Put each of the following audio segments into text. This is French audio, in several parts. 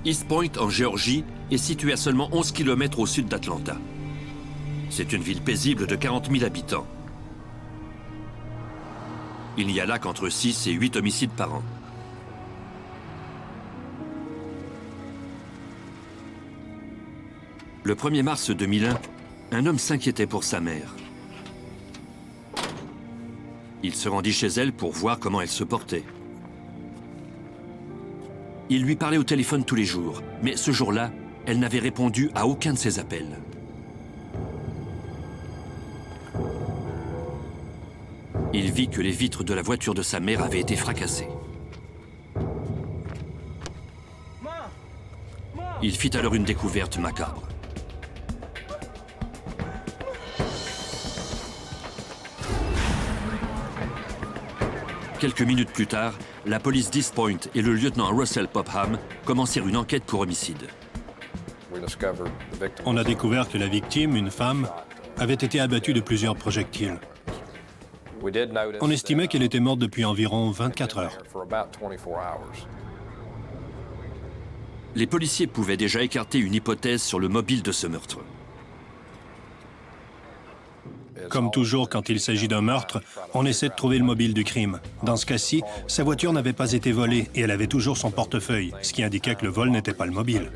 East Point, en Géorgie, est située à seulement 11 km au sud d'Atlanta. C'est une ville paisible de 40 000 habitants. Il n'y a là qu'entre 6 et 8 homicides par an. Le 1er mars 2001, un homme s'inquiétait pour sa mère. Il se rendit chez elle pour voir comment elle se portait. Il lui parlait au téléphone tous les jours, mais ce jour-là, elle n'avait répondu à aucun de ses appels. Il vit que les vitres de la voiture de sa mère avaient été fracassées. Il fit alors une découverte macabre. Quelques minutes plus tard, la police d'East Point et le lieutenant Russell Popham commencèrent une enquête pour homicide. On a découvert que la victime, une femme, avait été abattue de plusieurs projectiles. On estimait qu'elle était morte depuis environ 24 heures. Les policiers pouvaient déjà écarter une hypothèse sur le mobile de ce meurtre. Comme toujours, quand il s'agit d'un meurtre, on essaie de trouver le mobile du crime. Dans ce cas-ci, sa voiture n'avait pas été volée et elle avait toujours son portefeuille, ce qui indiquait que le vol n'était pas le mobile.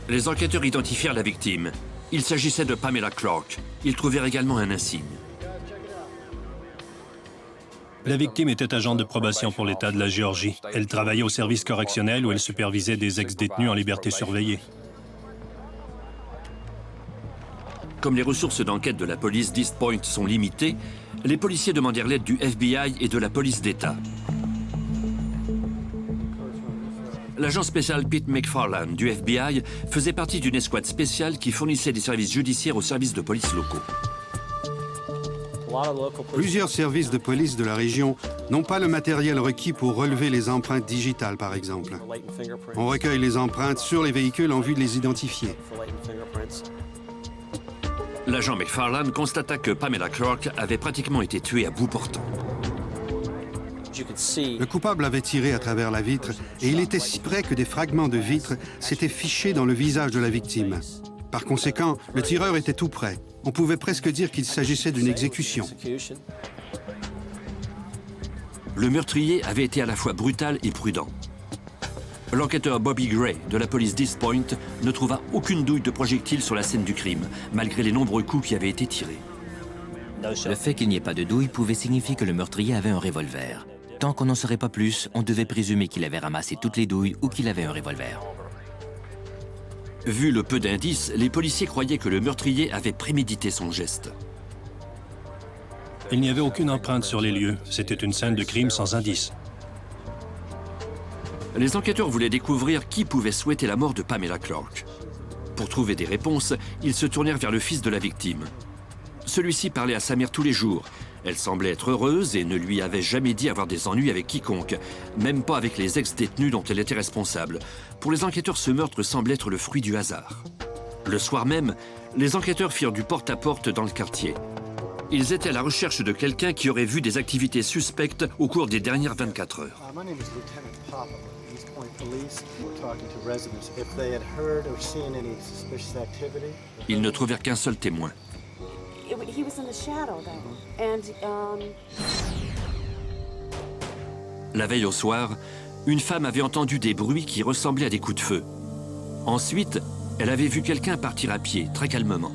Les enquêteurs identifièrent la victime. Il s'agissait de Pamela Clark. Ils trouvèrent également un insigne. La victime était agente de probation pour l'État de la Géorgie. Elle travaillait au service correctionnel où elle supervisait des ex-détenus en liberté surveillée. Comme les ressources d'enquête de la police d'East Point sont limitées, les policiers demandèrent l'aide du FBI et de la police d'État. L'agent spécial Pete McFarland du FBI faisait partie d'une escouade spéciale qui fournissait des services judiciaires aux services de police locaux. Plusieurs services de police de la région n'ont pas le matériel requis pour relever les empreintes digitales, par exemple. On recueille les empreintes sur les véhicules en vue de les identifier. L'agent McFarland constata que Pamela Clark avait pratiquement été tuée à bout portant. Le coupable avait tiré à travers la vitre et il était si près que des fragments de vitre s'étaient fichés dans le visage de la victime. Par conséquent, le tireur était tout près. On pouvait presque dire qu'il s'agissait d'une exécution. Le meurtrier avait été à la fois brutal et prudent. L'enquêteur Bobby Gray de la police d'East Point ne trouva aucune douille de projectile sur la scène du crime, malgré les nombreux coups qui avaient été tirés. Le fait qu'il n'y ait pas de douille pouvait signifier que le meurtrier avait un revolver. Tant qu'on n'en saurait pas plus, on devait présumer qu'il avait ramassé toutes les douilles ou qu'il avait un revolver. Vu le peu d'indices, les policiers croyaient que le meurtrier avait prémédité son geste. Il n'y avait aucune empreinte sur les lieux. C'était une scène de crime sans indice. Les enquêteurs voulaient découvrir qui pouvait souhaiter la mort de Pamela Clark. Pour trouver des réponses, ils se tournèrent vers le fils de la victime. Celui-ci parlait à sa mère tous les jours. Elle semblait être heureuse et ne lui avait jamais dit avoir des ennuis avec quiconque, même pas avec les ex-détenus dont elle était responsable. Pour les enquêteurs, ce meurtre semble être le fruit du hasard. Le soir même, les enquêteurs firent du porte-à-porte dans le quartier. Ils étaient à la recherche de quelqu'un qui aurait vu des activités suspectes au cours des dernières 24 heures. Ils ne trouvèrent qu'un seul témoin. La veille au soir, une femme avait entendu des bruits qui ressemblaient à des coups de feu. Ensuite, elle avait vu quelqu'un partir à pied, très calmement.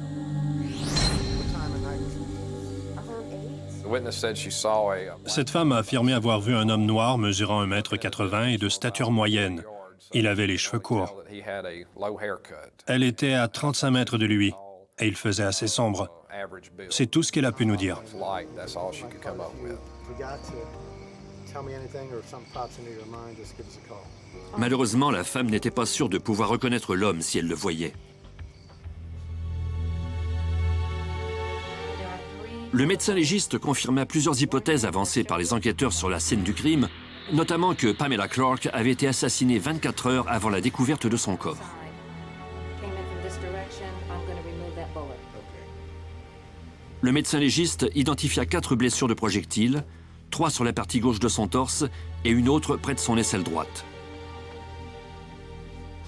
Cette femme a affirmé avoir vu un homme noir mesurant 1,80 m et de stature moyenne. Il avait les cheveux courts. Elle était à 35 mètres de lui et il faisait assez sombre. C'est tout ce qu'elle a pu nous dire. Malheureusement, la femme n'était pas sûre de pouvoir reconnaître l'homme si elle le voyait. Le médecin légiste confirma plusieurs hypothèses avancées par les enquêteurs sur la scène du crime, notamment que Pamela Clark avait été assassinée 24 heures avant la découverte de son corps. Le médecin légiste identifia 4 blessures de projectiles, 3 sur la partie gauche de son torse et une autre près de son aisselle droite.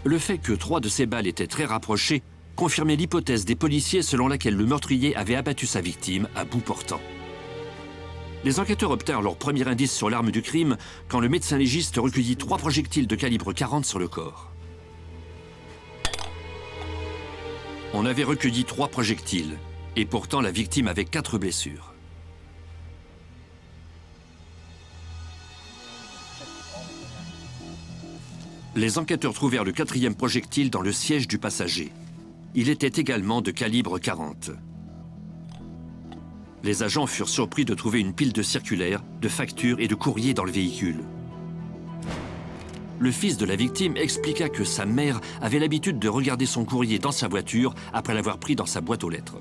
Le fait que 3 de ces balles étaient très rapprochées confirmait l'hypothèse des policiers selon laquelle le meurtrier avait abattu sa victime à bout portant. Les enquêteurs obtinrent leur premier indice sur l'arme du crime quand le médecin légiste recueillit 3 projectiles de calibre 40 sur le corps. On avait recueilli 3 projectiles, et pourtant la victime avait 4 blessures. Les enquêteurs trouvèrent le 4e projectile dans le siège du passager. Il était également de calibre 40. Les agents furent surpris de trouver une pile de circulaires, de factures et de courriers dans le véhicule. Le fils de la victime expliqua que sa mère avait l'habitude de regarder son courrier dans sa voiture après l'avoir pris dans sa boîte aux lettres.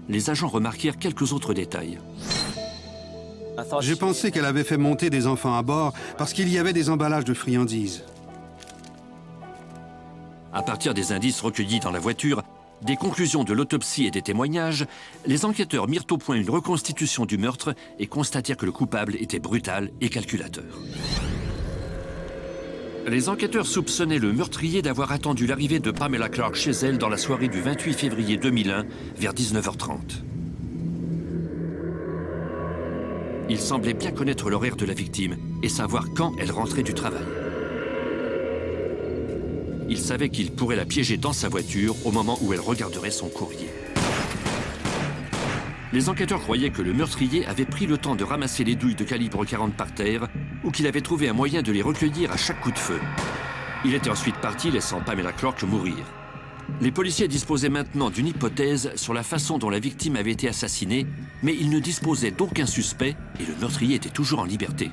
Les agents remarquèrent quelques autres détails. J'ai pensé qu'elle avait fait monter des enfants à bord parce qu'il y avait des emballages de friandises. À partir des indices recueillis dans la voiture, des conclusions de l'autopsie et des témoignages, les enquêteurs mirent au point une reconstitution du meurtre et constatèrent que le coupable était brutal et calculateur. Les enquêteurs soupçonnaient le meurtrier d'avoir attendu l'arrivée de Pamela Clark chez elle dans la soirée du 28 février 2001, vers 19h30. Il semblait bien connaître l'horaire de la victime et savoir quand elle rentrait du travail. Il savait qu'il pourrait la piéger dans sa voiture au moment où elle regarderait son courrier. Les enquêteurs croyaient que le meurtrier avait pris le temps de ramasser les douilles de calibre 40 par terre ou qu'il avait trouvé un moyen de les recueillir à chaque coup de feu. Il était ensuite parti, laissant Pamela Clark mourir. Les policiers disposaient maintenant d'une hypothèse sur la façon dont la victime avait été assassinée, mais ils ne disposaient d'aucun suspect et le meurtrier était toujours en liberté.